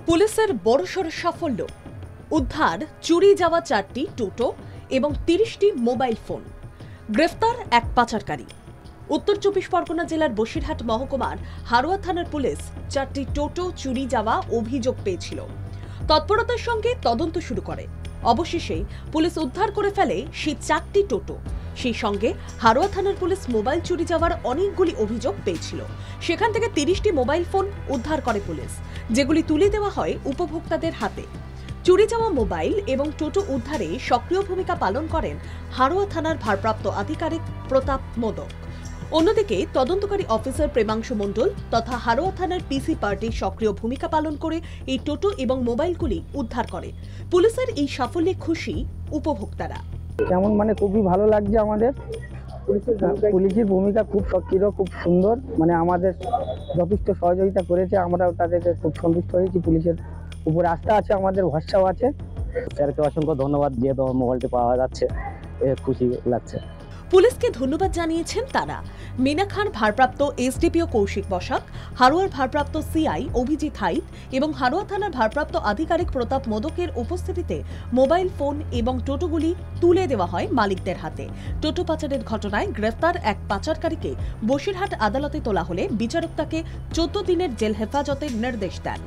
পুলিশের বড়সড় সাফল্য, উদ্ধার চুরি যাওয়া 4টি টোটো এবং 30টি মোবাইল ফোন, গ্রেফতার এক পাচারকারী। উত্তর 24 পরগনা জেলার বসিরহাট মহকুমার হারোয়া থানার পুলিশ 4টি টোটো চুরি যাওয়া অভিযোগ পেয়েছিল। তৎপরতার সঙ্গে তদন্ত শুরু করে। অবশেষে পুলিশ উদ্ধার করে ফেলে সেই 4টি টোটো। সেই সঙ্গে হারোয়া থানার পুলিশ মোবাইল চুরি যাওয়ার অনেকগুলি অভিযোগ পেয়েছিল। সেখান থেকে 30টি মোবাইল ফোন উদ্ধার করে পুলিশ, যেগুলি তুলে দেওয়া হয় উপভোক্তাদের হাতে। চুরি যাওয়া মোবাইল এবং টোটো উদ্ধারে সক্রিয় ভূমিকা পালন করেন হারোয়া থানার ভারপ্রাপ্ত আধিকারিক প্রতাপ মোদক। অন্যদিকে তদন্তকারী অফিসার প্রেমাংশু মণ্ডল তথা হারোয়া থানার পিসি পার্টি সক্রিয় ভূমিকা পালন করে এই টোটো এবং মোবাইলগুলি উদ্ধার করে। পুলিশের এই সাফল্যে খুশি উপভোক্তারা। কেমন খুবই ভালো লাগছে আমাদের। পুলিশের ভূমিকা খুব সক্রিয়, খুব সুন্দর, আমাদের যথেষ্ট সহযোগিতা করেছে। আমরাও তাদেরকে খুব সন্তুষ্ট হয়েছি। পুলিশের উপরে আস্থা আছে, আমাদের ভরসাও আছে। স্যারকে অসংখ্য ধন্যবাদ, যেহেতু আমার মোবাইলটি পাওয়া যাচ্ছে, খুশি লাগছে। পুলিশকে ধন্যবাদ জানিয়েছেন তারা। মিনাখার ভারপ্রাপ্ত এসডিপিও কৌশিক বসাক, হারোয়ার ভারপ্রাপ্ত সিআই অভিজিৎ হাইত এবং হারোয়া থানার ভারপ্রাপ্ত আধিকারিক প্রতাপ মোদকের উপস্থিতিতে মোবাইল ফোন এবং টোটোগুলি তুলে দেওয়া হয় মালিকদের হাতে। টোটো পাচারের ঘটনায় গ্রেফতার এক পাচারকারীকে বসিরহাট আদালতে তোলা হলে বিচারক তাকে 14 দিনের জেল হেফাজতের নির্দেশ দেন।